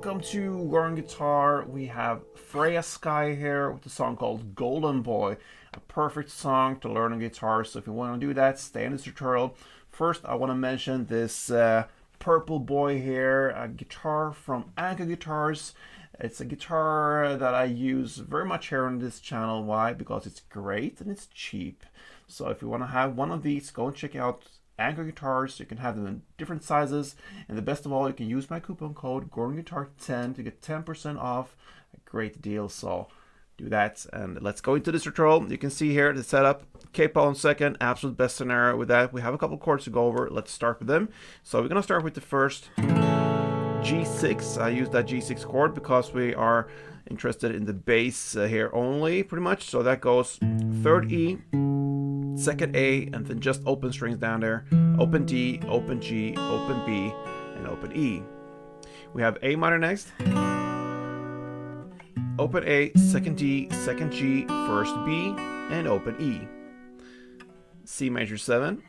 welcome to Learn Guitar. We have Freya Skye here with a song called Golden Boy. A perfect song to learn on guitar, so if you want to do that, stay in this tutorial. First, I want to mention this purple boy here, a guitar from Anka Guitars. It's a guitar that I use very much here on this channel. Why? Because it's great and it's cheap. So if you want to have one of these, go and check out Anchor guitars. You can have them in different sizes, and the best of all, you can use my coupon code GordonGuitar10 to get 10% off. A great deal, so do that. And let's go into this tutorial. You can see here the setup. K-Pal on second, absolute best scenario. With that, we have a couple chords to go over. Let's start with them. So we're gonna start with the first G6. I use that G6 chord because we are interested in the bass here only, pretty much. So that goes third E, second A, and then just open strings down there. Open D, open G, open B, and open E. We have A minor next. Open A, second D, second G, first B, and open E. C major 7.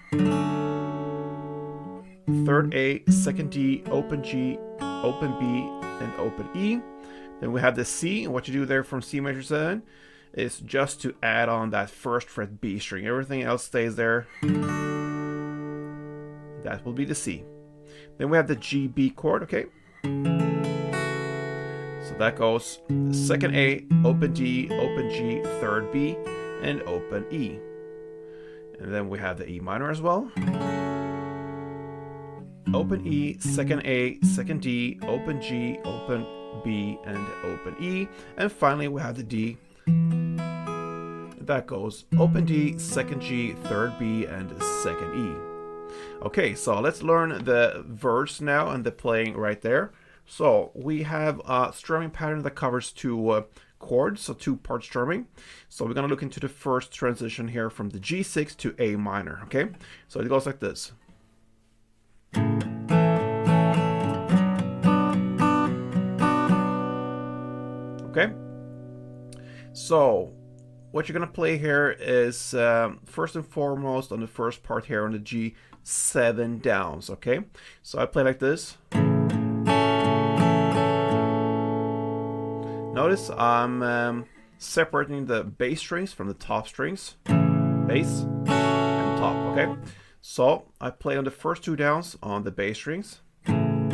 Third A, second D, open G, open B, and open E. Then we have the C, and what you do there from C major 7 is just to add on that first fret B string. Everything else stays there. That will be the C. Then we have the G B chord, okay? So that goes second A, open D, open G, third B, and open E. And then we have the E minor as well. Open E, second A, second D, open G, open B, and open E. And finally we have the D. That goes open D, second G, third B, and second E. Okay, so let's learn the verse now and the playing right there. So we have a strumming pattern that covers two chords, so two-part strumming. So we're gonna look into the first transition here from the G6 to A minor, okay? So it goes like this. Okay? So what you're gonna play here is first and foremost on the first part here on the G7 downs, okay? So I play like this. Notice I'm separating the bass strings from the top strings, bass and top, okay? So I play on the first two downs on the bass strings. Then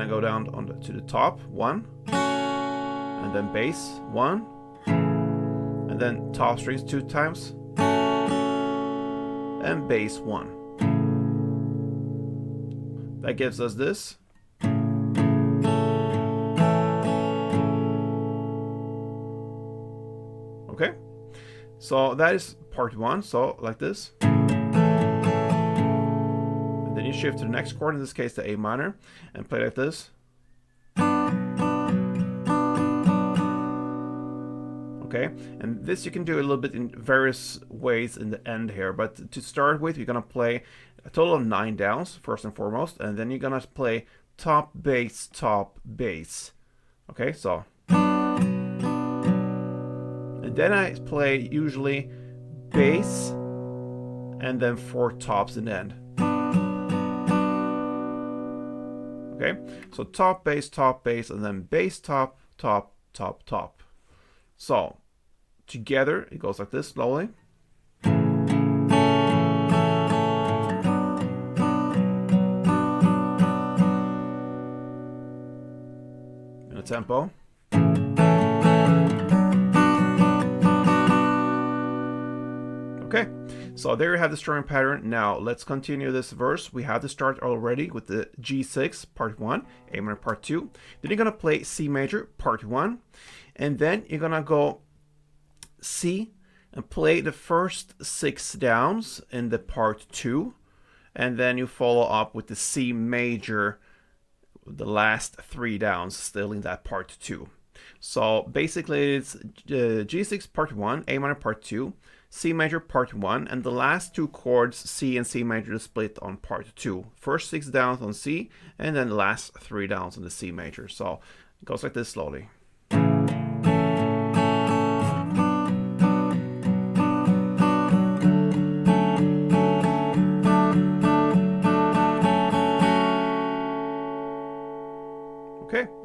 I go down to the top, 1, and then bass, 1, and then top strings 2 times, and bass 1. That gives us this. Okay, so that is part 1, so like this. And then you shift to the next chord, in this case the A minor, and play like this. Okay, and this you can do a little bit in various ways in the end here, but to start with, you're gonna play a total of 9 downs first and foremost, and then you're gonna play top bass, top bass. Okay, so and then I play usually bass and then 4 tops in the end. Okay, so top bass, and then bass, top, top, top, top. So together it goes like this slowly. In a tempo. Okay, so there you have the strumming pattern. Now let's continue this verse. We have the start already with the G6 part 1, A minor part 2. Then you're gonna play C major part 1, and then you're gonna go C and play the first 6 downs in the part 2, and then you follow up with the C major, the last 3 downs still in that part 2. So basically it's G6 part 1, A minor part 2, C major part 1, and the last 2 chords, C and C major, is split on part 2. First 6 downs on C, and then the last 3 downs on the C major. So it goes like this slowly.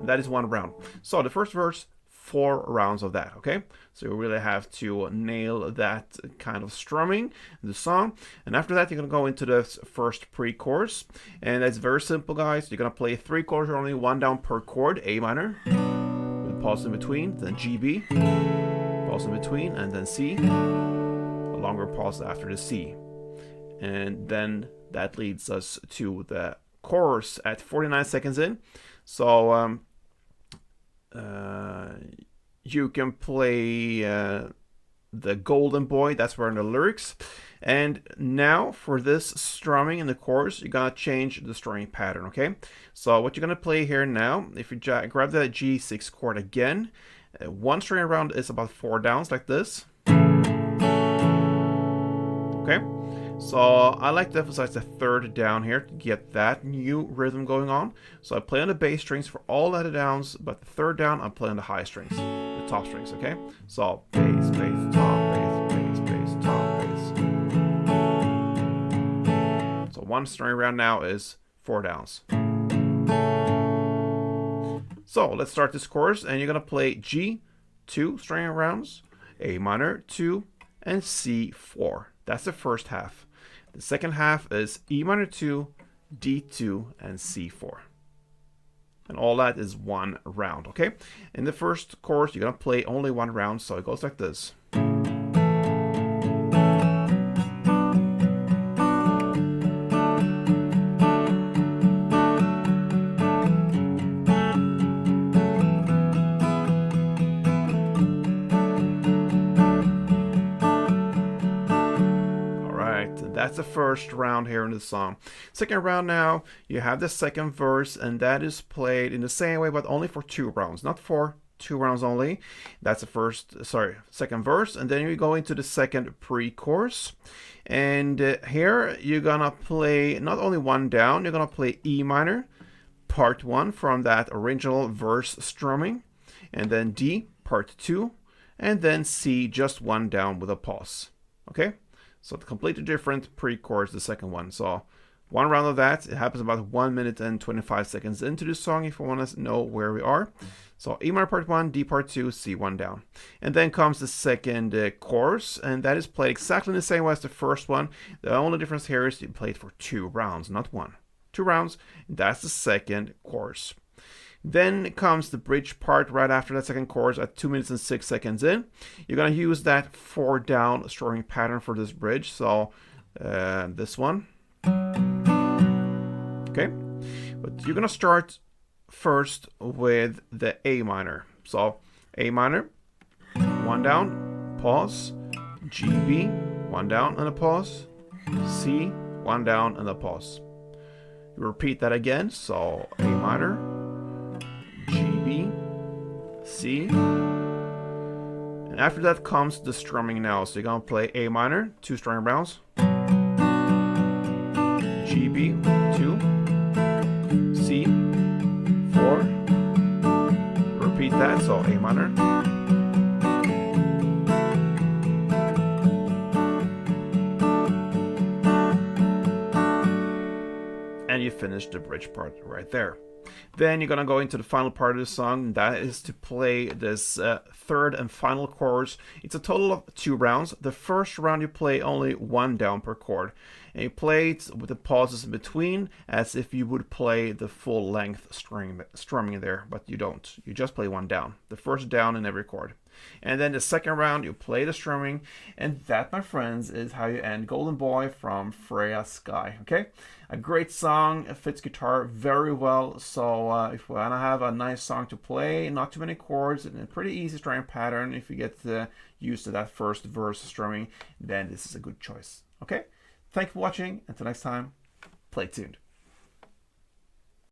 That is one round. So the first verse, 4 rounds of that, okay? So you really have to nail that kind of strumming in the song. And after that, you're gonna go into the first pre-chorus. And that's very simple, guys. You're gonna play 3 chords, only 1 down per chord, A minor, with a pause in between, then G, B, pause in between, and then C, a longer pause after the C. And then that leads us to the chorus at 49 seconds in. So you can play the Golden Boy, that's where in the lyrics. And now for this strumming in the chorus, you're gonna change the strumming pattern, okay? So what you're gonna play here now, if you grab that G6 chord again, one string around is about 4 downs like this. Okay? So I like to emphasize the 3rd down here to get that new rhythm going on. So I play on the bass strings for all the downs, but the 3rd down I play on the high strings, the top strings, okay? So bass, bass, top, bass, bass, bass, top, bass. So one string around now is 4 downs. So let's start this chorus, and you're gonna play G, 2 string rounds, A minor, 2, and C, 4. That's the first half. The second half is E minor 2, D2, and C4. And all that is 1 round, okay? In the first chorus, you're gonna play only 1 round, so it goes like this. That's the first round here in the song. Second round now, you have the second verse, and that is played in the same way, but only for 2 rounds, not for 2 rounds only. That's the second verse, and then you go into the second pre-chorus. And here you're gonna play not only 1 down, you're gonna play E minor, part 1 from that original verse strumming, and then D, part 2, and then C, just 1 down with a pause. Okay? So completely different pre-chorus, the second one. So 1 round of that, it happens about 1 minute and 25 seconds into the song if you want to know where we are. So E minor part 1, D part 2, C 1 down. And then comes the second chorus, and that is played exactly the same way as the first one. The only difference here is you play it for 2 rounds, not 1. 2 rounds, that's the second chorus. Then comes the bridge part right after that second chorus at 2 minutes and 6 seconds in. You're going to use that 4 down strumming pattern for this bridge. So this one. Okay. But you're going to start first with the A minor. So A minor, 1 down, pause. G, B, 1 down and a pause. C, 1 down and a pause. You repeat that again. So A minor, G, B, C, and after that comes the strumming now. So you're gonna play A minor, 2 string rounds, G, B, 2, C, 4, repeat that, so A minor, and you finish the bridge part right there. Then you're gonna go into the final part of the song. That is to play this 3rd and final chorus. It's a total of 2 rounds. The first round you play only 1 down per chord, and you play it with the pauses in between as if you would play the full length strumming there, but you don't. You just play 1 down, the first down in every chord. And then the second round you play the strumming, and that, my friends, is how you end Golden Boy from Freya Skye. Okay, a great song. It fits guitar very well. So if you want to have a nice song to play, not too many chords, and a pretty easy strumming pattern, if you get used to that first verse strumming, then this is a good choice. Okay, thank you for watching. Until next time, play tuned.